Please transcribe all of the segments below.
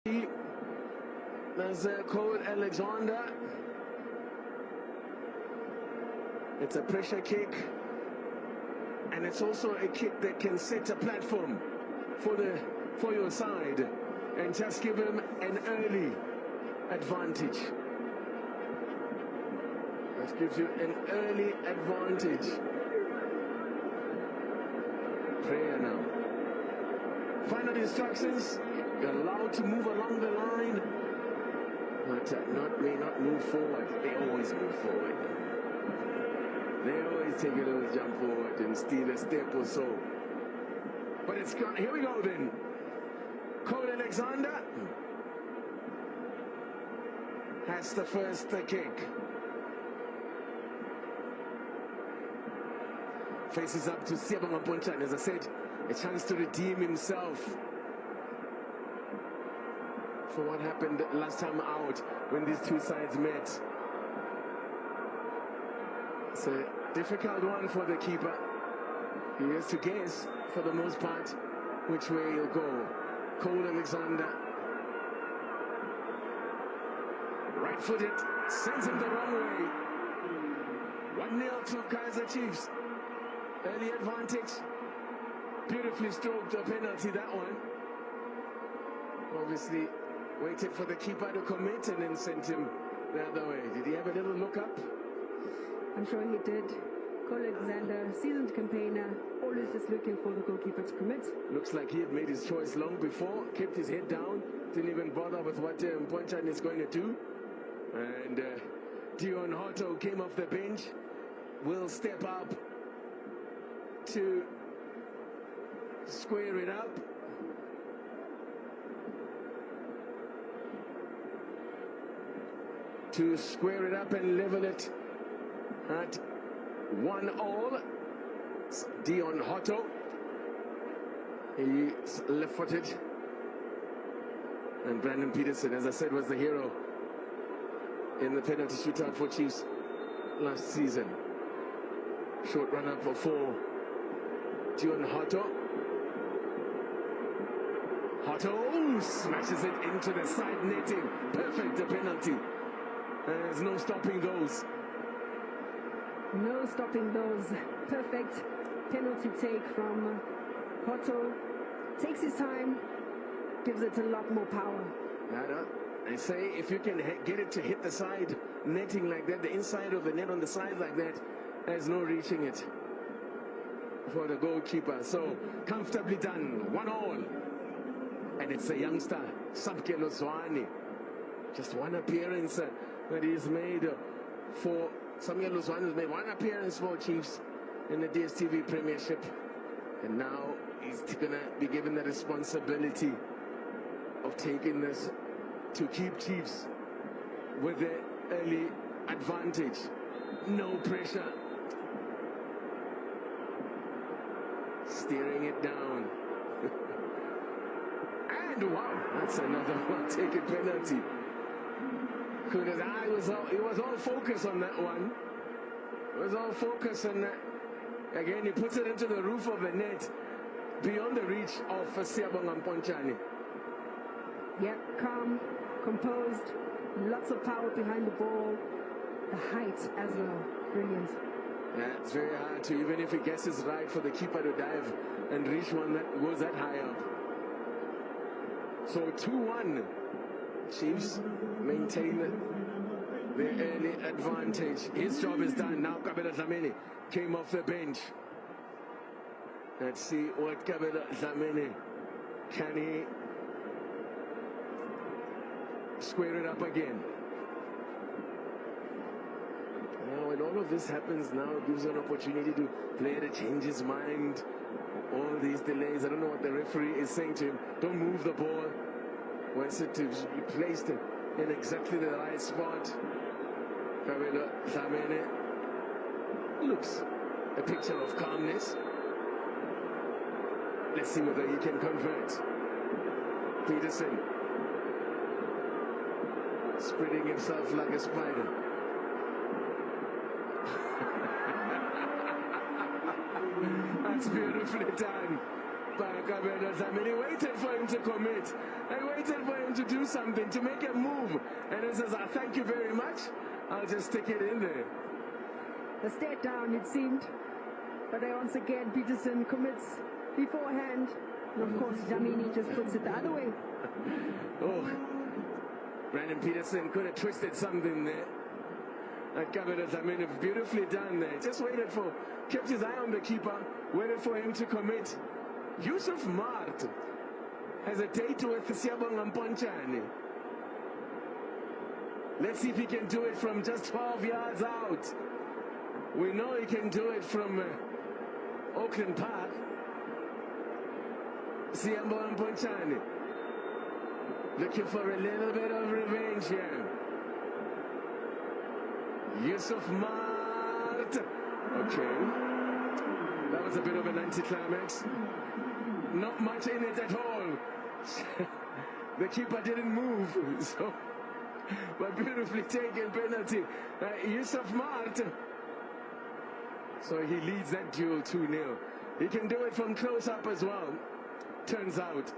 There's Cole Alexander. It's a pressure kick, and it's also a kick that can set a platform for your side and just give him an early advantage. That gives you an early advantage. Prayer now. Final instructions. You're allowed to move along the line, but may not move forward. They always move forward. They always take a little jump forward and steal a step or so. But it's gone. Here we go then. Cole Alexander has the first kick. Faces up to Siyabonga Mpontshane. As I said, a chance to redeem himself for what happened last time out when these two sides met. It's a difficult one for the keeper. He has to guess, for the most part, which way he'll go. Cole Alexander, right-footed, sends him the wrong way. 1-0 to Kaizer Chiefs. Early advantage. Beautifully stroked a penalty, that one. Obviously, waited for the keeper to commit and then sent him the other way. Did he have a little look up? I'm sure he did. Cole Alexander, seasoned campaigner, always just looking for the goalkeeper to commit. Looks like he had made his choice long before, kept his head down, didn't even bother with what Mpontshane is going to do. And Dion Hotto came off the bench, will step up to square it up. To square it up and level it at 1-1. Dion Hotto. He's left-footed. And Brandon Peterson, as I said, was the hero in the penalty shootout for Chiefs last season. Short run-up for 4. Dion Hotto. Hotto smashes it into the side netting. Perfect, the penalty. There's no stopping those. No stopping those. Perfect penalty take from Hotto. Takes his time, gives it a lot more power. I say if you can get it to hit the side netting like that, the inside of the net on the side like that, there's no reaching it for the goalkeeper. So comfortably done. 1-1. And it's a youngster, Samkelo Zwane. Just one appearance that he's made for Samuel Luzwane has made one appearance for Chiefs in the DStv Premiership, and now he's gonna be given the responsibility of taking this to keep Chiefs with the early advantage. No pressure, steering it down. And wow, that's another one-taken penalty. Because he was all focused on that one. It was all focused on that. Again, he puts it into the roof of the net, beyond the reach of Siyabonga Mpontshane. Yep, calm, composed, lots of power behind the ball. The height as well, brilliant. Yeah, it's very hard to, even if he guesses right, for the keeper to dive and reach one that goes that high up. So 2-1. Chiefs maintain their early advantage. His job is done. Now Kabelo Dlamini came off the bench. Let's see what Kabelo Dlamini, can he square it up again? Now when all of this happens now, it gives an opportunity to player to change his mind. All these delays, I don't know what the referee is saying to him. Don't move the ball. Wants it to be placed in exactly the right spot. Kabelo Dlamini looks a picture of calmness. Let's see whether he can convert. Peterson spreading himself like a spider. That's beautifully done. by Kaizer. I mean, he waited for him to commit. I waited for him to do something, to make a move. And he says, thank you very much. I'll just stick it in there. A stare down, it seemed. But once again, Peterson commits beforehand. And of course, Dlamini just puts it the other way. Oh, Brandon Peterson could have twisted something there. Kaizer, I mean, it's beautifully done there. Just waited for, kept his eye on the keeper, waited for him to commit. Yusuf Mart has a date with Siyabonga Mponchane. Let's see if he can do it from just 12 yards out. We know he can do it from Auckland Park. Siyabonga Mponchane looking for a little bit of revenge here. Yusuf Mart. Okay. That was a bit of an anticlimax. Not much in it at all. The keeper didn't move. So, but beautifully taken penalty. Yusuf Mart. So he leads that duel 2-0. He can do it from close up as well. Turns out.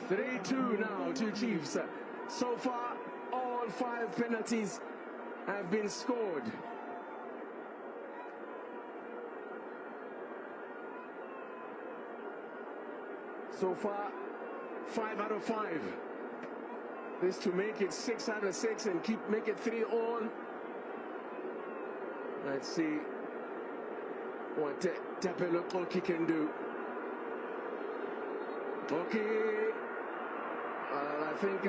3-2 now to Chiefs. So far, all 5 penalties have been scored. So far, 5 out of 5. This to make it 6 out of 6 and make it 3-all. Let's see what Tapelo Koki can do. Okay. I think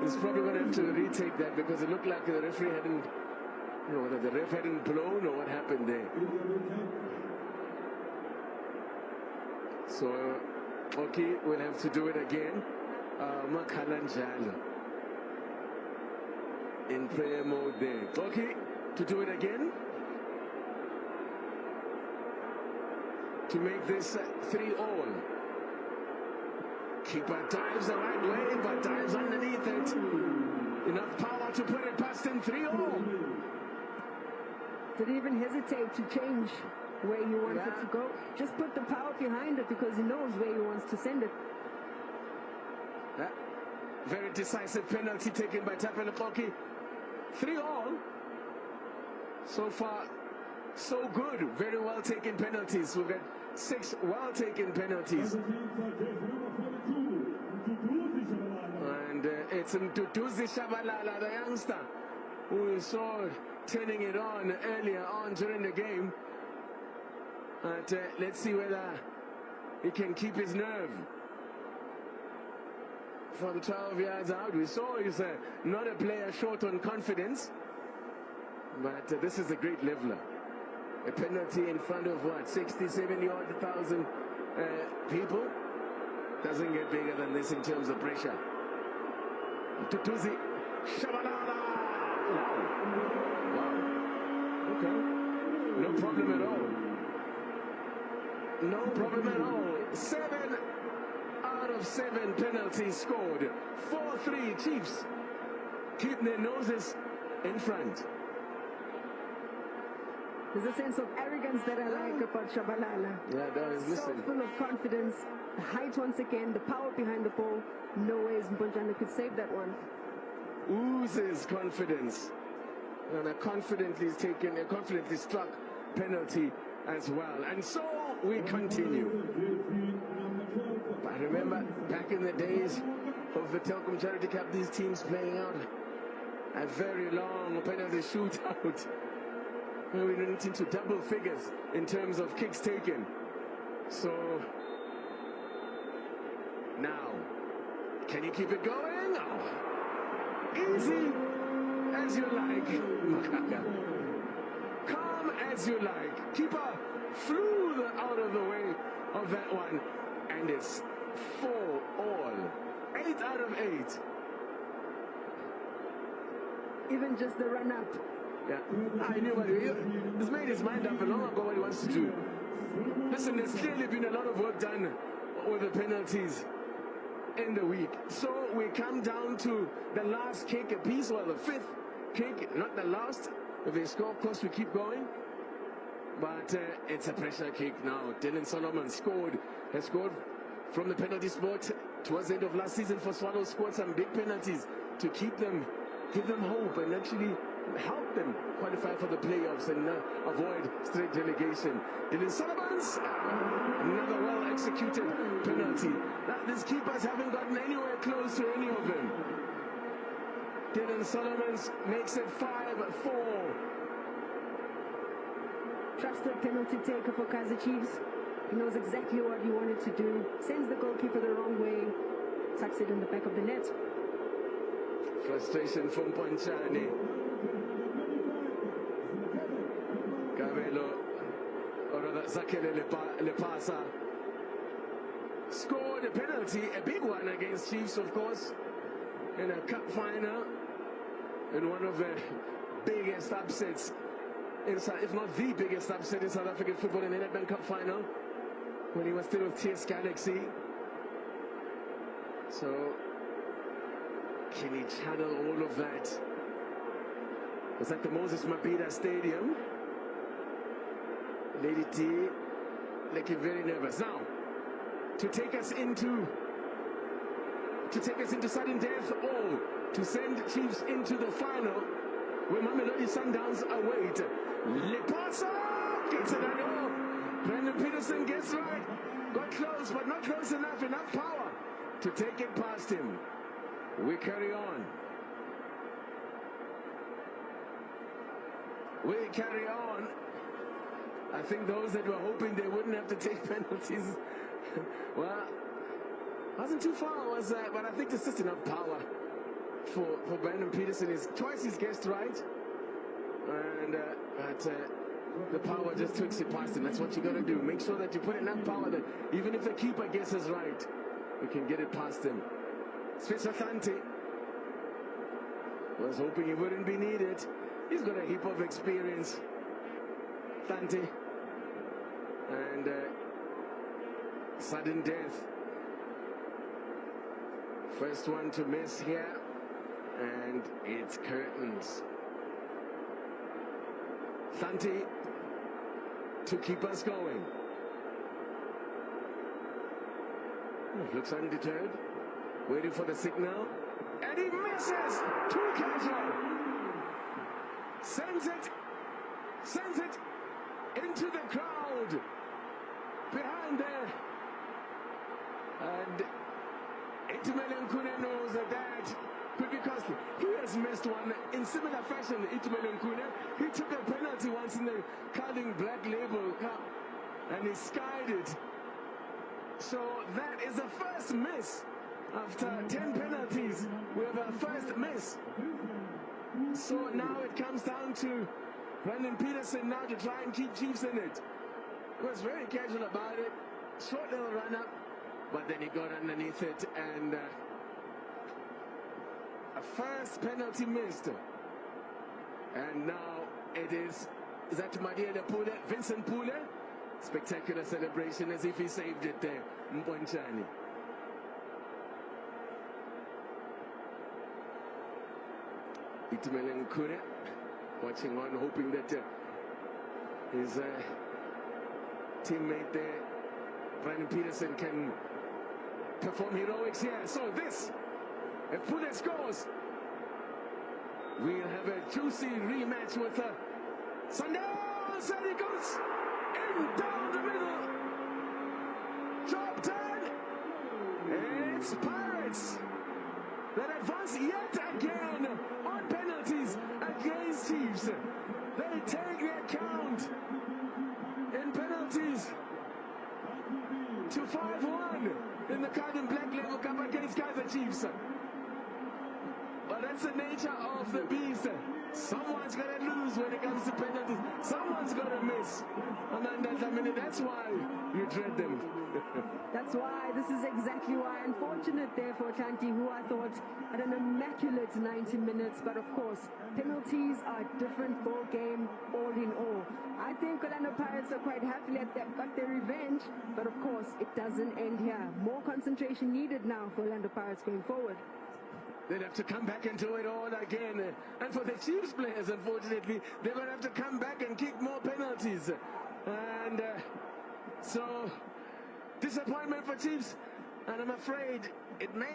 he's probably going to have to retake that because it looked like the referee hadn't, that the ref hadn't blown or what happened there. So, okay, we'll have to do it again. Makalanjalo in prayer mode there. Okay, to do it again. To make this 3-all. Keeper dives the right way, but dives underneath it. Enough power to put it past him. 3-all. Didn't even hesitate to change where he wanted to go. Just put the power behind it because he knows where he wants to send it. Very decisive penalty taken by Tapelo Koki. 3-all. So far, so good. Very well taken penalties. We've got 6 well taken penalties. And it's Mduduzi Shabalala, the youngster, who we saw turning it on earlier on during the game. But let's see whether he can keep his nerve. From 12 yards out, we saw he's not a player short on confidence. But this is a great leveler. A penalty in front of what, 60,000-70,000 people? Doesn't get bigger than this in terms of pressure. Tutuzi Shabalala. Wow. Okay. No problem at all. No problem at all. 7 out of 7 penalties scored. 4-3 Chiefs keep their noses in front. There's a sense of arrogance that I like about Shabalala. Yeah, that is, listen. So full of confidence. The height once again, the power behind the ball. No ways Mponchane could save that one. Oozes confidence. And a confidently struck penalty as well. And so we continue. I remember back in the days of the Telkom Charity Cup, these teams playing out a very long penalty shootout. We went into double figures in terms of kicks taken. So now, can you keep it going? Oh, easy as you like, Makaka. Calm as you like. Keeper flew out of the way of that one, and it's 4-all. 8 out of 8. Even just the run up. Yeah, I knew what he's made his mind up long ago what he wants to do. Listen, there's clearly been a lot of work done with the penalties in the week. So we come down to the last kick apiece, or the 5th kick, not the last. If they score, of course, we keep going. But it's a pressure kick now. Dylan Solomon has scored from the penalty spot towards the end of last season for Swallows. Scored some big penalties to keep them, give them hope and actually help them qualify for the playoffs and avoid straight relegation. Dylan Solomon's another well-executed penalty. These keepers haven't gotten anywhere close to any of them. Dylan Solomons makes it 5-4. Trusted penalty taker for Kaizer Chiefs. He knows exactly what he wanted to do. Sends the goalkeeper the wrong way. Tucks it in the back of the net. Frustration from Ponchani. Cabello, or rather Zakele Lepasa, scored a penalty, a big one against Chiefs, of course, in a cup final, in one of the biggest upsets, if not the biggest upset in South African football, in the Nedbank Cup final, when he was still with TS Galaxy. So, can he channel all of that? Was at the Moses Mabhida Stadium. Lady T looking very nervous. Now, to take us into sudden death or to send Chiefs into the final, where Mamelodi Sundowns await. Lepasa gets it at all. Brandon Peterson gets right. Got close, but not close enough. Enough power to take it past him. We carry on. We carry on. I think those that were hoping they wouldn't have to take penalties, well, wasn't too far, was that? But I think there's just enough power for Brandon Peterson. Twice he's guessed right, and the power just takes it past him. That's what you got to do. Make sure that you put enough power that even if the keeper guesses right, you can get it past him. Spencer Thante was hoping he wouldn't be needed. He's got a heap of experience, Thante. And sudden death. First one to miss here, and it's curtains. Thante to keep us going. Looks undeterred, waiting for the signal, and he misses. Too casual. Sends it into the crowd behind there, and Itumele Nkune knows that could be costly. He has missed one in similar fashion. Itumele Nkune, he took a penalty once in the Carling Black Label Cup, and he skied it. So that is the first miss after 10 penalties. We have our first miss. So now it comes down to Brandon Peterson now to try and keep Chiefs in it. He was very casual about it. Short little run up, but then he got underneath it, and a first penalty missed. And now it is that Madia Pule, Vincent Pule. Spectacular celebration as if he saved it there. Mponchani. Itumele Nkune watching on, hoping that his teammate there, Brandon Peterson, can perform heroics here. So this, if Pule scores, we'll have a juicy rematch with Sundowns, and he goes in down the middle. Job done. It's Pirates that advance yet again on penalties against Chiefs. They take their count in penalties to 5-1 in the Carling Black Label Cup against Kaizer Chiefs. But that's the nature of the beast. Someone's going to lose when it comes to penalties. Someone's going to miss. And that's why you dread them. That's why, this is exactly why. Unfortunate there for Chanti, who I thought had an immaculate 90 minutes. But of course, penalties are a different ball game, all in all. I think Orlando Pirates are quite happy that they've got their revenge. But of course, it doesn't end here. More concentration needed now for Orlando Pirates going forward. They'd have to come back and do it all again. And for the Chiefs players, unfortunately, they're going to have to come back and kick more penalties. And so disappointment for teams, and I'm afraid it may